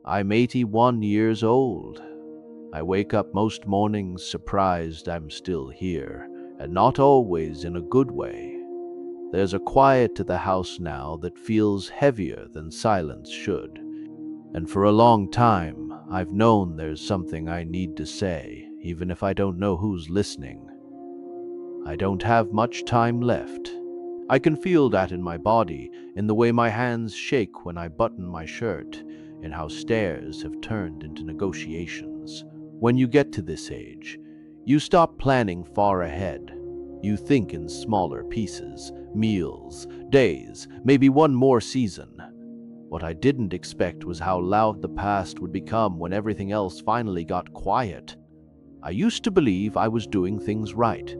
I'm 81 years old. I wake up most mornings surprised I'm still here, and not always in a good way. There's a quiet to the house now that feels heavier than silence should. And for a long time, I've known there's something I need to say, even if I don't know who's listening. I don't have much time left. I can feel that in my body, in the way my hands shake when I button my shirt, in how stares have turned into negotiations. When you get to this age, you stop planning far ahead. You think in smaller pieces, meals, days, maybe one more season. What I didn't expect was how loud the past would become when everything else finally got quiet. I used to believe I was doing things right.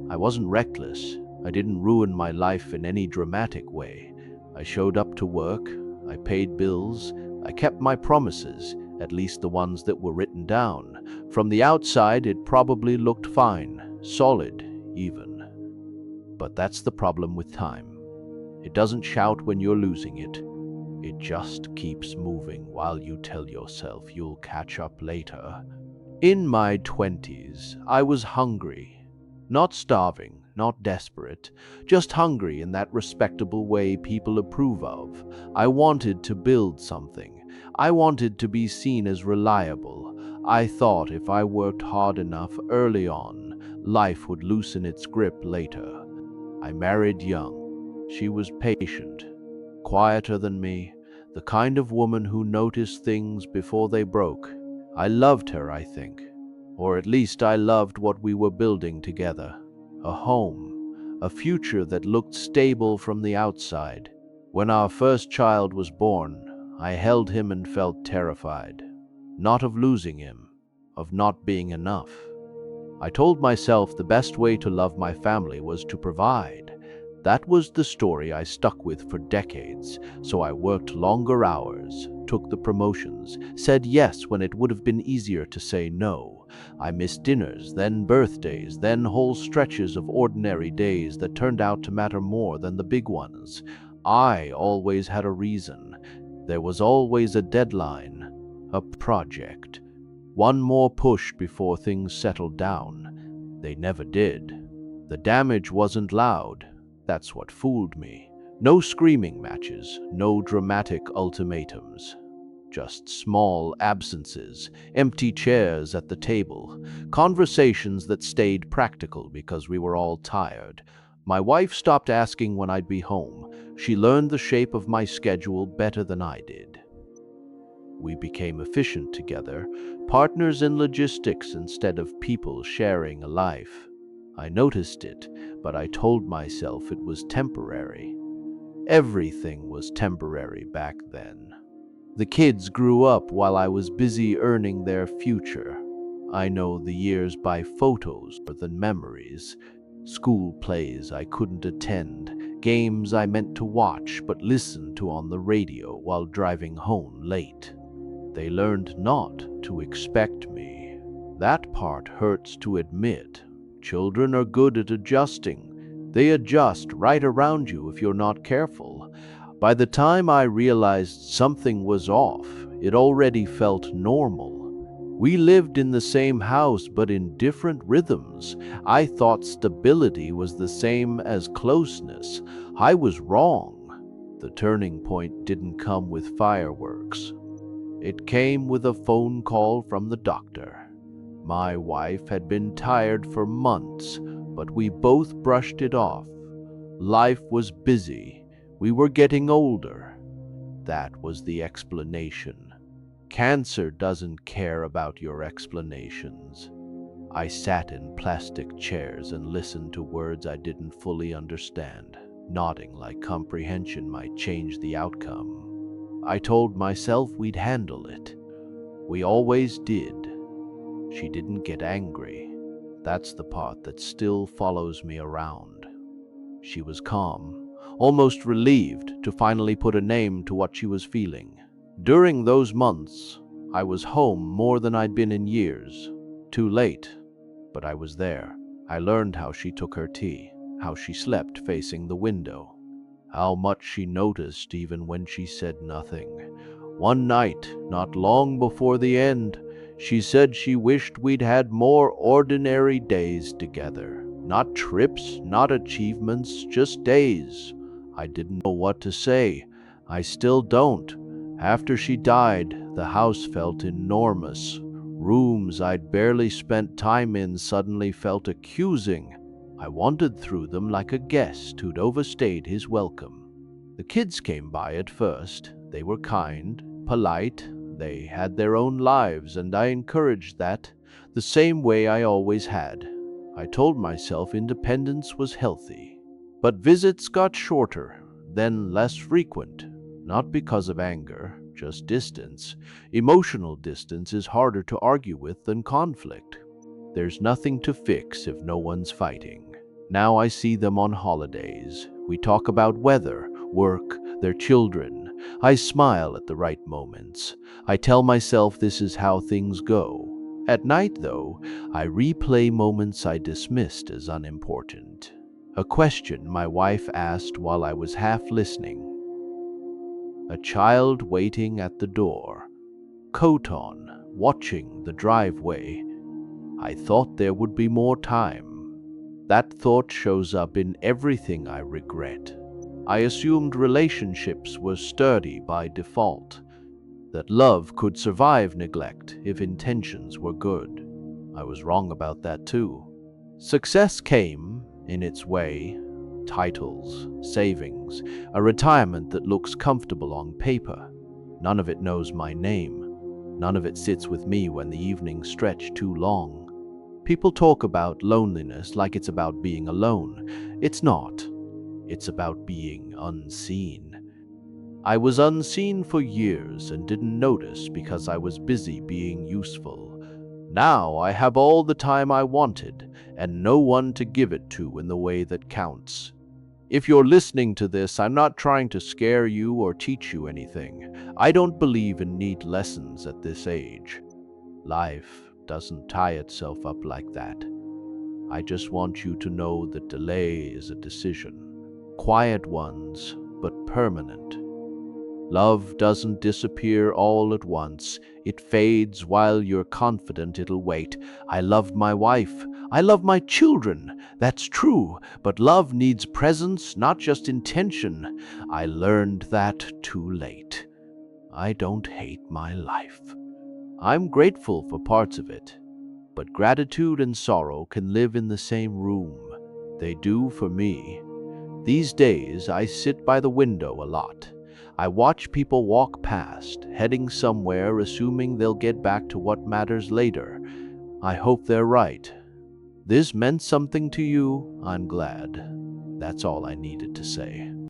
I wasn't reckless. I didn't ruin my life in any dramatic way. I showed up to work. I paid bills. I kept my promises, at least the ones that were written down. From the outside, it probably looked fine, solid, even. But that's the problem with time. It doesn't shout when you're losing it. It just keeps moving while you tell yourself you'll catch up later. In my 20s, I was hungry. Not starving, not desperate, just hungry in that respectable way people approve of. I wanted to build something. I wanted to be seen as reliable. I thought if I worked hard enough early on, life would loosen its grip later. I married young. She was patient, quieter than me, the kind of woman who noticed things before they broke. I loved her, I think. Or at least I loved what we were building together. A home, a future that looked stable from the outside. When our first child was born, I held him and felt terrified. Not of losing him, of not being enough. I told myself the best way to love my family was to provide. That was the story I stuck with for decades, so I worked longer hours, took the promotions, said yes when it would have been easier to say no. I missed dinners, then birthdays, then whole stretches of ordinary days that turned out to matter more than the big ones. I always had a reason. There was always a deadline, a project. One more push before things settled down. They never did. The damage wasn't loud. That's what fooled me. No screaming matches, no dramatic ultimatums. Just small absences, empty chairs at the table, conversations that stayed practical because we were all tired. My wife stopped asking when I'd be home. She learned the shape of my schedule better than I did. We became efficient together, partners in logistics instead of people sharing a life. I noticed it, but I told myself it was temporary. Everything was temporary back then. The kids grew up while I was busy earning their future. I know the years by photos more than memories. School plays I couldn't attend, games I meant to watch but listened to on the radio while driving home late. They learned not to expect me. That part hurts to admit. Children are good at adjusting. They adjust right around you if you're not careful. By the time I realized something was off, it already felt normal. We lived in the same house but in different rhythms. I thought stability was the same as closeness. I was wrong. The turning point didn't come with fireworks. It came with a phone call from the doctor. My wife had been tired for months, but we both brushed it off. Life was busy. We were getting older. That was the explanation. Cancer doesn't care about your explanations. I sat in plastic chairs and listened to words I didn't fully understand, nodding like comprehension might change the outcome. I told myself we'd handle it. We always did. She didn't get angry. That's the part that still follows me around. She was calm, almost relieved to finally put a name to what she was feeling. During those months, I was home more than I'd been in years. Too late, but I was there. I learned how she took her tea, how she slept facing the window, how much she noticed even when she said nothing. One night, not long before the end, she said she wished we'd had more ordinary days together. Not trips, not achievements, just days. I didn't know what to say. I still don't. After she died, the house felt enormous. Rooms I'd barely spent time in suddenly felt accusing. I wandered through them like a guest who'd overstayed his welcome. The kids came by at first. They were kind, polite. They had their own lives, and I encouraged that, the same way I always had. I told myself independence was healthy. But visits got shorter, then less frequent. Not because of anger, just distance. Emotional distance is harder to argue with than conflict. There's nothing to fix if no one's fighting. Now I see them on holidays. We talk about weather, work, their children. I smile at the right moments. I tell myself this is how things go. At night, though, I replay moments I dismissed as unimportant. A question my wife asked while I was half listening. A child waiting at the door. Coat on, watching the driveway. I thought there would be more time. That thought shows up in everything I regret. I assumed relationships were sturdy by default, that love could survive neglect if intentions were good. I was wrong about that too. Success came, in its way, titles, savings, a retirement that looks comfortable on paper. None of it knows my name. None of it sits with me when the evenings stretch too long. People talk about loneliness like it's about being alone. It's not. It's about being unseen. I was unseen for years and didn't notice because I was busy being useful. Now I have all the time I wanted and no one to give it to in the way that counts. If you're listening to this, I'm not trying to scare you or teach you anything. I don't believe in neat lessons at this age. Life doesn't tie itself up like that. I just want you to know that delay is a decision. Quiet ones, but permanent. Love doesn't disappear all at once. It fades while you're confident it'll wait. I love my wife. I love my children. That's true, but love needs presence, not just intention. I learned that too late. I don't hate my life. I'm grateful for parts of it, but gratitude and sorrow can live in the same room. They do for me. These days, I sit by the window a lot. I watch people walk past, heading somewhere, assuming they'll get back to what matters later. I hope they're right. This meant something to you. I'm glad. That's all I needed to say.